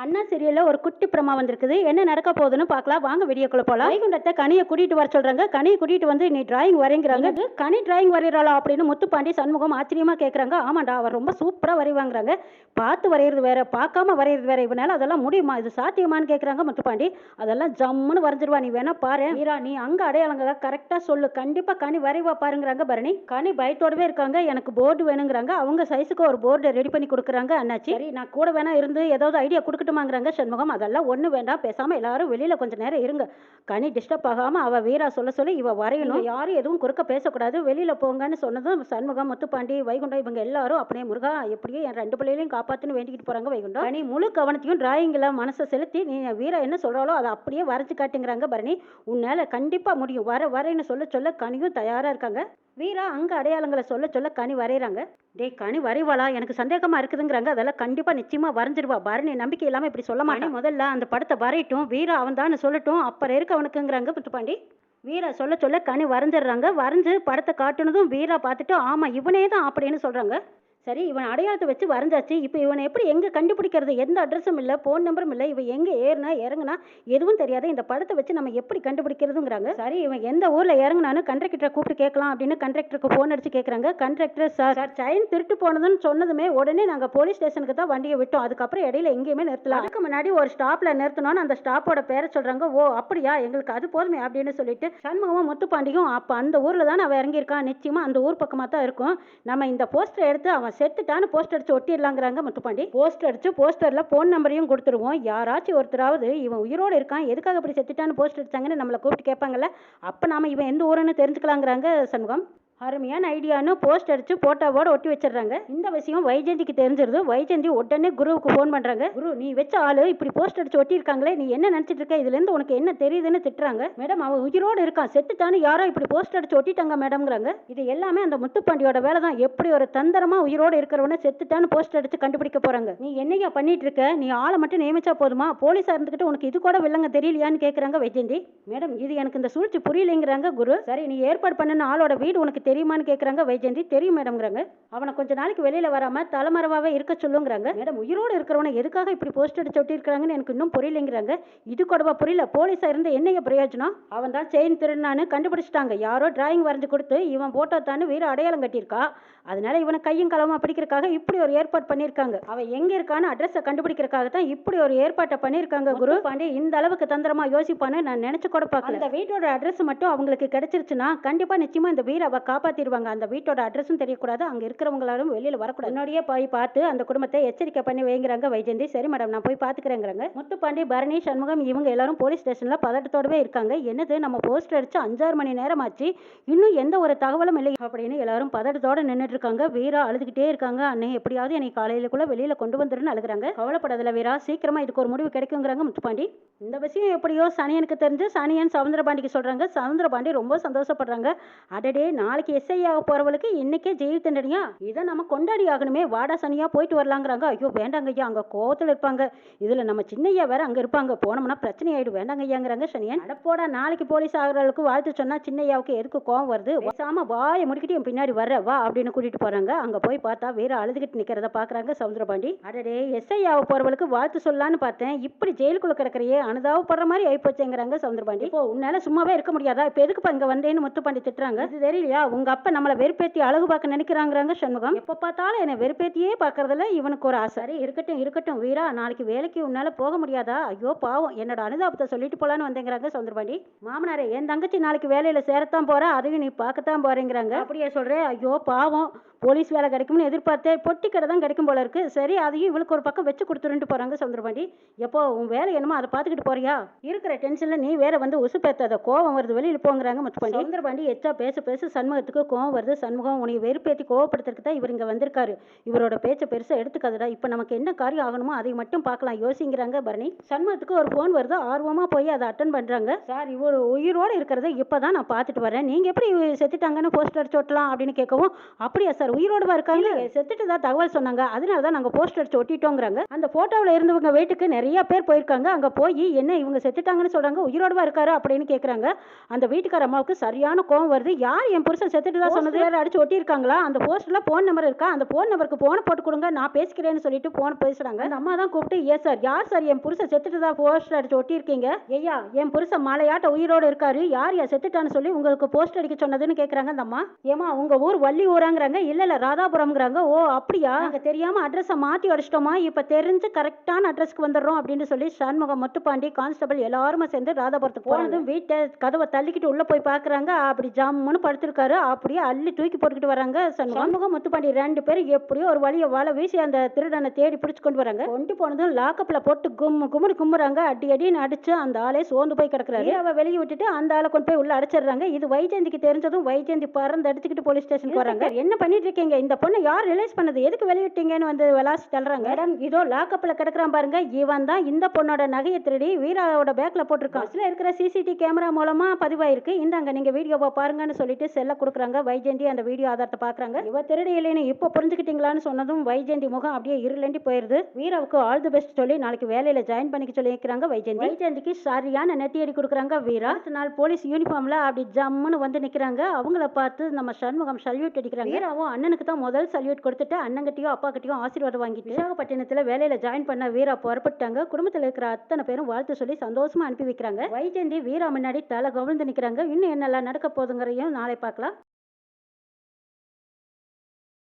அண்ணா சீரியல்ல ஒரு குட்டி பிரமா வந்திருக்குது. என்ன நடக்க போகுதுன்னு பார்க்கலாம். வாங்க வீடியோக்குள்ள போலாம். வைகுண்டத்தை கனியை கூட்டிட்டு வர சொல்றாங்க. கனியை கூட்டிட்டு வந்து நீ டிராயிங் வரைங்கிறாங்க. கனி டிராயிங் வரைகிறாளா அப்படின்னு முத்துப்பாண்டி சண்முகம் ஆச்சரியமா கேட்கறாங்க. ஆமாண்டா, அவர் ரொம்ப சூப்பரா வரைவாங்கிறாங்க. பார்த்து வரைகிறது வேற, பார்க்காம வரைகிறது வேற. இவனால அதெல்லாம் முடியுமா, இது சாத்தியமான்னு கேட்கறாங்க முத்துப்பாண்டி. அதெல்லாம் ஜம்முன்னு வரைஞ்சிருவா, நீ வேணா பாரு. வீரா, நீ அங்க அடையாளங்களை கரெக்டா சொல்லு, கண்டிப்பா கனி வரைவா பாருங்கிறாங்க பரணி. கனி பயத்தோடவே இருக்காங்க. எனக்கு போர்டு வேணுங்கிறாங்க. அவங்க சைஸுக்கு ஒரு போர்டு ரெடி பண்ணி கொடுக்குறாங்க அண்ணாச்சி. சரி, நான் கூட வேணா இருந்து ஏதாவது ஐடியா கொடுக்கட்டுமாங்கிறாங்க சண்முகம். அதெல்லாம் ஒண்ணு வேண்டாம், பேசாம எல்லாரும் வெளியில கொஞ்ச நேரம் இருங்க. கனி டிஸ்டர்ப் ஆகாம அவ வீரா சொல்ல சொல்லி இவ வரையணும். யாரும் எதுவும் குறுக்க பேசக்கூடாது, வெளியில போங்கன்னு சொன்னதும் சண்முகம், முத்துப்பாண்டி, வைகுண்டம் இவங்க எல்லாரும் அப்படியே முருகா எப்படியும் என் 2 பிள்ளைகளையும் காப்பாத்துன்னு வேண்டிக்கிட்டு போறாங்க. வைகுண்டம் கனி முழு கவனத்தையும் டிராயிங்ல மனசை செலுத்தி நீ வீரா என்ன சொல்றாளோ அதை அப்படியே வரைச்சு காட்டுங்கிறாங்க பரணி. உன்னால கண்டிப்பா முடியும், வரேன்னு சொல்ல சொல்ல கனியும் தயாரா இருக்காங்க. வீரா அங்க அடையாளங்களை சொல்ல சொல்ல கனி வரைகிறாங்க. டே, கனி வரைவாளா, எனக்கு சந்தேகமா இருக்குதுங்கிறாங்க. அதெல்லாம் கண்டிப்பா நிச்சயமா வரைஞ்சிருவா. பரணி நம்பிக்கை இல்லாம இப்படி சொல்ல மாட்டேன். முதல்ல அந்த படத்தை வரையட்டும், வீரா அவன் தான் சொல்லட்டும், அப்புறம் இருக்கு அவனுக்குங்கிறாங்க முத்துப்பாண்டி. வீரா சொல்ல சொல்ல கனி வரைஞ்சிடுறாங்க. வரைஞ்சு படத்தை காட்டுனதும் வீரா பார்த்துட்டு ஆமா இவனே தான் அப்படின்னு சொல்றாங்க. சரி, இவன் அடையாளத்தை வச்சு வரைஞ்சாச்சு. இப்போ இவனை எப்படி எங்கே கண்டுபிடிக்கிறது? எந்த அட்ரஸும் இல்லை, ஃபோன் நம்பரும் இல்லை. இவன் எங்கே ஏறினா இறங்குனா எதுவும் தெரியாது. இந்த படத்தை வச்சு நம்ம எப்படி கண்டுபிடிக்கிறதுங்கிறாங்க. சரி, இவன் எந்த ஊரில் இறங்குனான்னு கண்டக்டரை கூப்பிட்டு கேட்கலாம் அப்படின்னு கண்டக்டருக்கு ஃபோன் அடிச்சு கேட்குறாங்க. கண்டக்டர், சார் செயின் திருட்டு போனதுன்னு சொன்னதுமே உடனே நாங்கள் போலீஸ் ஸ்டேஷனுக்கு தான் வண்டியை விட்டோம். அதுக்கப்புறம் இடையில எங்கேயுமே நிறுத்தலாம். அதுக்கு முன்னாடி ஒரு ஸ்டாப்பில் நிறுத்தணும்னு அந்த ஸ்டாப்போட பேரை சொல்கிறாங்க. ஓ அப்படியா, எங்களுக்கு அது போதுமே அப்படின்னு சொல்லிட்டு சண்முகமும் முத்துப்பாண்டியும் அப்போ அந்த ஊரில் தான் அவன் இறங்கியிருக்கான். நிச்சயமாக அந்த ஊர் பக்கமாக தான் இருக்கும். நம்ம இந்த போஸ்டரை எடுத்து அவன் செத்துட்டான்னு போஸ்டர் அடிச்சு ஒட்டிடலாங்கிறாங்க முத்துப்பாண்டி. போஸ்டர் அடிச்சு போஸ்டர்ல போன் நம்பரையும் கொடுத்துருவோம். யாராச்சும் ஒருத்தராவது இவன் உயிரோடு இருக்கான், எதுக்காக இப்படி செத்துட்டான்னு போஸ்டர் அடிச்சாங்கன்னு நம்மளை கூப்பிட்டு கேட்பாங்கல்ல, அப்ப நாம இவன் எந்த ஊருன்னு தெரிஞ்சுக்கலாங்கிறாங்க சண்முகம். அருமையான ஐடியான்னு போஸ்ட் அடிச்சு போட்டோவோட ஒட்டி வச்சிடறாங்க. இந்த விஷயம் வைஜெயந்திக்கு தெரிஞ்சிருது. வைஜெயந்தி உடனே குருவுக்கு ஃபோன் பண்றாங்க. குரு, நீ வச்ச ஆளு இப்படி போஸ்ட் அடிச்சு ஒட்டி இருக்காங்களே, நீ என்ன நினைச்சிட்டு இருக்க, இதுல இருந்து உனக்கு என்ன தெரியுதுன்னு திட்டுறாங்க. மேடம், அவன் உயிரோடு இருக்கான், செத்துட்டான்னு யாரோ இப்படி போஸ்ட் அடிச்சு ஒட்டிட்டாங்க மேடம்ங்கிறாங்க. இது எல்லாமே அந்த முத்துப்பாண்டியோட வேலை தான். எப்படி ஒரு தந்திரமா உயிரோடு இருக்கிறவன செத்துட்டான்னு போஸ்ட் அடிச்சு கண்டுபிடிக்க போறாங்க. நீ என்னையா பண்ணிட்டு இருக்க, நீ ஆளை மட்டும் நியமிச்சா போதுமா, போலீஸா இருந்துகிட்டு உனக்கு இது கூட வில்லங்க தெரியலையான்னு கேட்கறாங்க வைஜெயந்தி. மேடம், இது எனக்கு இந்த சூழ்ச்சி புரியலைங்கிறாங்க குரு. சரி, நீ ஏற்பாடு பண்ண ஆளோட வீடு உனக்கு தெரியுமான்னு கேட்கறாங்க வைஜெயந்தி. தெரியும் மேடம்ங்கிறாங்க. அவனை கொஞ்ச நாளைக்கு வெளியில வராம தலைமறைவாவே இருக்க சொல்லுங்கிறாங்க. மேடம், உயிரோடு இருக்கிறவனை எதுக்காக இப்படி போஸ்ட் அடிச்சு ஒட்டி இருக்காங்கன்னு எனக்கு இன்னும் புரியலைங்கிறாங்க. இது கூடவா புரியல, போலீஸா இருந்து என்னைய பிரயோஜனம், அவன் தான் செயின் திருநான்னு கண்டுபிடிச்சிட்டாங்க. யாரோ டிராயிங் வரைஞ்சு கொடுத்து இவன் போட்டோ தானே வீர அடையாளம் கட்டியிருக்கா. அதனால இவனை கையும் களமா பிடிக்கிறதுக்காக இப்படி ஒரு ஏற்பாடு பண்ணியிருக்காங்க. அவன் எங்க இருக்கான்னு அட்ரஸை கண்டுபிடிக்கிறதுக்காக தான் இப்படி ஒரு ஏற்பாட்டை பண்ணியிருக்காங்க. குரு பாண்டி இந்த அளவுக்கு தந்திரமா யோசிப்பான்னு நான் நினைச்சு கூட பார்க்கல. அந்த வீட்டோட அட்ரஸ் மட்டும் அவங்களுக்கு கிடைச்சிருச்சுன்னா கண்டிப்பா நிச்சயமா இந்த வீராவை காப்பாத்திடுவாங்க. அந்த வீட்டோட அட்ரஸும் தெரியக்கூடாது, அங்க இருக்கிறவங்களாலும் வெளியில வரக்கூடாது. முன்னாடியே போய் பார்த்து அந்த குடும்பத்தை எச்சரிக்கை பண்ணி வைங்கிறாங்க வைஜெயந்தி. சரி மேடம், நான் போய் பாத்துக்கிறேங்கிறாங்க. முத்துப்பாண்டி, பரணி, சண்முகம் இவங்க எல்லாரும் போலீஸ் ஸ்டேஷன்ல பதட்டத்தோடவே இருக்காங்க. என்னது, நம்ம போஸ்டர் அடிச்சு 5-6 மணி நேரம் ஆச்சு, இன்னும் எந்த ஒரு தகவலும் இல்லை அப்படின்னு எல்லாரும் பதட்டத்தோட நின்றுட்டு இருக்காங்க. வீரா அழுதுகிட்டே இருக்காங்க. அன்னை எப்படியாவது என்னை காலையிலக்குள்ள வெளியில கொண்டு வந்துருன்னு அழுகுறாங்க. கவலைப்படாதல வீரா, சீக்கிரமா இதுக்கு ஒரு முடிவு கிடைக்குங்கிறாங்க முத்துப்பாண்டி. இந்த விஷயம் எப்படியோ சனியனுக்கு தெரிஞ்சு சனியன் சவுந்தரபாண்டிக்கு சொல்றாங்க. சவுந்தரபாண்டி ரொம்ப சந்தோஷப்படுறாங்க. அடடே, நாளைக்கு எஸ்ஐ ஆக போறவளுக்கு இன்னைக்கே ஜெயில் தண்டனையா, இதை நம்ம கொண்டாடி ஆகணுமே, வாடா சனியா போயிட்டு வரலாங்கிறாங்க. ஐயோ வேண்டாங்க ஐயா, அங்க கோவத்துல இருப்பாங்க, இதுல நம்ம சின்னையா வேற அங்க இருப்பாங்க, போனோம்னா பிரச்சனை ஆயிடும், வேண்டாங்க ஐயாங்கிறாங்க சனியன். அடப்போடா, நாளைக்கு போலீஸ் ஆகிறவளுக்கு வாழ்த்து சொன்னா சின்னையாவுக்கு எதுக்கு கோவம் வருது, பேசாம வாயை முடிக்கிட்டு என் பின்னாடி வர்ற வா அப்படின்னு கூட்டிட்டு போறாங்க. அங்க போய் பார்த்தா வீர அழுதுகிட்டு நிக்கிறத பாக்குறாங்க சவுந்தரபாண்டி. அடடே, எஸ்ஐ ஆக போறவளுக்கு வாழ்த்து சொல்லலான்னு பார்த்தேன், இப்படி ஜெயிலுக்குள்ள கிடக்கிறையே, அனுதாபப்படுற மாதிரி ஆயிப்போச்சுங்கிறாங்க சவுந்தரபாண்டி. இப்போ உன்னால சும்மாவே இருக்க முடியாதா, இப்ப எதுக்கு இங்க வந்தேன்னு முத்துப்பாண்டி திட்டுறாங்க. இது தெரியலையா, உங்க அப்பா நம்மளை வெறுப்பேத்தி அழகு பார்க்க நினைக்கிறாங்கிறாங்க சண்முகம். எப்ப பார்த்தாலும் என்ன வெறுப்பேத்தியே பார்க்கறதுல இவனுக்கு ஒரு ஆசை. சரி, இருக்கட்டும் இருக்கட்டும் வீரா, நாளைக்கு வேலைக்கு உன்னால போக முடியாதா, ஐயோ பாவம், என்னோட அனுதாபத்தை சொல்லிட்டு போலான்னு வந்தேங்கிறாங்க சவுந்தரபாண்டி. மாமனாரே, என் தங்கச்சி நாளைக்கு வேலையில சேரத்தான் போற, அதையும் நீ பார்க்கத்தான் போறேங்கிறாங்க. அப்படியே சொல்றேன், ஐயோ பாவம், போலீஸ் வேலை கிடைக்கும்னு எதிர்பார்த்தேன், பொட்டி கடை தான் கிடைக்கும் போல இருக்கு. சரி, அதையும் இவளுக்கு ஒரு பக்கம் வச்சு கொடுத்துருன்ட்டு போறாங்க சவுந்தரபாண்டி. எப்போ உன் வேலை என்னமோ அதை பார்த்துக்கிட்டு போறியா, இருக்கிற டென்ஷன்ல நீ வேற வந்து உசுப்பேத்தாத, கோவம் வருது, வெளியில் போங்கிறாங்க முத்துப்பாண்டி. சவுந்தரபாண்டி எச்சா பேச பேச சண்முகத்துக்கு கோவம் வருது. சண்முகம், உனக்கு வெறுப்பேற்றி கோவப்படுத்துறதுக்கு தான் இவர் இங்க வந்திருக்காரு, இவரோட பேச்சை பெருசா எடுத்துக்காதடா, இப்போ நமக்கு என்ன காரியம் ஆகணுமோ அதை மட்டும் பார்க்கலாம் யோசிங்கிறாங்க பரணி. சண்முகத்துக்கு ஒரு ஃபோன் வருது. ஆர்வமா போய் அதை அட்டன் பண்றாங்க. சார், இவர் உயிரோடு இருக்கிறத இப்பதான் நான் பார்த்துட்டு வரேன், நீங்க எப்படி செத்துட்டாங்கன்னு போஸ்டர் அடிச்சு ஒட்டலாம் அப்படின்னு கேட்கவும், அப்படியா சார், உயிரோடுவா இருக்காங்க, செத்துட்டு தான் தகவல் சொன்னாங்க, அதனால தான் நாங்கள் போஸ்டர் அடிச்சு ஒட்டிட்டோங்கிறாங்க. அந்த போட்டோவில் இருந்தவங்க வீட்டுக்கு நிறைய பேர் போயிருக்காங்க. அங்கே போய் என்ன இவங்க செத்துட்டாங்கன்னு சொல்றாங்க, உயிரோடுவா இருக்காரு அப்படின்னு கேட்குறாங்க. அந்த வீட்டுக்கார அம்மாவுக்கு சரியான கோவம் வருது. யார் என் புருஷன் செத்துட்டு தான் சொன்னது வேற அடிச்சு ஒட்டியிருக்காங்களா, அந்த போஸ்டர்ல போன் நம்பர் இருக்கா, அந்த போன் நம்பருக்கு போனை போட்டு கொடுங்க, நான் பேசிக்கிறேன்னு சொல்லிட்டு போன் பேசுறாங்க. அந்த அம்மா தான் கூப்பிட்டு, ஏ சார், யார் சார் என் புருஷன் செத்துட்டு தான் போஸ்டர் அடிச்சு ஒட்டியிருக்கீங்க, ஐயா என் புருஷன் மலையாட்ட உயிரோடு இருக்காரு, யார் யா செத்துட்டான்னு சொல்லி உங்களுக்கு போஸ்டர் அடிக்க சொன்னதுன்னு கேட்குறாங்க அந்த அம்மா. ஏமா உங்க ஊர் வள்ளி ஊராங்கிறாங்க, இல்ல ராதாபுரம்ங்கிறாங்க. ஓ அப்படியா, நாங்க தெரியாம அட்ரஸை மாற்றி அடிச்சிட்டோமா, இப்போ தெரிஞ்சு கரெக்டான அட்ரஸ்க்கு வந்துடுறோம் அப்படின்னு சொல்லி சண்முகம், முத்துப்பாண்டி, கான்ஸ்டபிள் எல்லாருமே சேர்ந்து ராதாபுரத்துக்கு போனதும் வீட்டை கதவை தள்ளிக்கிட்டு உள்ள போய் பார்க்குறாங்க. அப்படி ஜம்முன்னு படுத்திருக்காரு. அப்படியே அள்ளி தூக்கி போட்டுக்கிட்டு வராங்க சண்முகம், முத்துப்பாண்டி 2 பேரும் எப்படியோ ஒரு வழியை வலை வீசி அந்த திருடனை தேடி பிடிச்சு கொண்டு வராங்க. கொண்டு போனதும் லாக்கப்ல போட்டு கும்முன்னு கும்புறாங்க. அடி அடின்னு அடிச்சு அந்த ஆளே சோர்ந்து போய் கிடக்குறாரு. அவ வெளியே விட்டுட்டு அந்த ஆளை கொண்டு போய் உள்ள அடைச்சிடுறாங்க. இது வைஜெயந்திக்கு தெரிஞ்சதும் வைஜெயந்தி பறந்து அடிச்சுக்கிட்டு போலீஸ் ஸ்டேஷனுக்கு வராங்க. என்ன பண்ணிட்டு இருக்கீங்க, இந்த பொண்ணை யார் ரிலைஸ் பண்ணது, எதுக்கு வெளியிட்டீங்கன்னு வந்து விளாசி தள்ளுறாங்க. மேடம் இதோ லாக்கப்ல கிடக்குறான் பாருங்க, இவன் தான் இந்த பொண்ணோட நகையை திருடி வீராவோட பேக்ல போட்டிருக்கான். பஸ்ல இருக்கிற சிசிடிவி கேமரா மூலமா பதிவாயிருக்கு, இந்தாங்க நீங்க வீடியோவை பாருங்கன்னு சொல்லிட்டு செல்ல கொடுக்குறாங்க. வைஜெயந்தி அந்த வீடியோ ஆதாரத்தை பாக்குறாங்க. இவ திருடி இல்லைன்னு இப்போ புரிஞ்சுக்கிட்டீங்களான்னு சொன்னதும் வைஜெயந்தி முகம் அப்படியே இருளண்டி போயிருது. வீராவுக்கு ஆல் தி பெஸ்ட் சொல்லி நாளைக்கு வேலையில ஜாயின் பண்ணிக்க சொல்லி வைக்கிறாங்க வைஜெயந்தி. வைஜெயந்திக்கு சரியான நெத்தியடி கொடுக்குறாங்க வீரா. அடுத்த நாள் போலீஸ் யூனிஃபார்ம்ல அப்படி ஜம்முன்னு வந்து நிக்கிறாங்க. அவங்கள பார்த்து நம்ம சண்முகம் சல்யூட் அடிக்கிறாங்க. வீராவும் அண்ணனுக்கு தான் முதல் சல்யூட் கொடுத்துட்டு அண்ணங்கிட்டையும் அப்பா கிட்டையும் ஆசீர்வாதம் வாங்கிட்டு விசாகப்பட்டினத்துல வேலையில ஜாயின் பண்ண வீரா புறப்பட்டாங்க. குடும்பத்தில் இருக்கிற அத்தனை பேரும் வாழ்த்து சொல்லி சந்தோஷமா அனுப்பி வைக்கிறாங்க. வைஜெயந்தி வீரா முன்னாடி தலை கவிழ்ந்து நிக்கிறாங்க. இன்னும் என்னெல்லாம் நடக்க போதுங்கிறதையும் நாளை பார்க்கலாம்.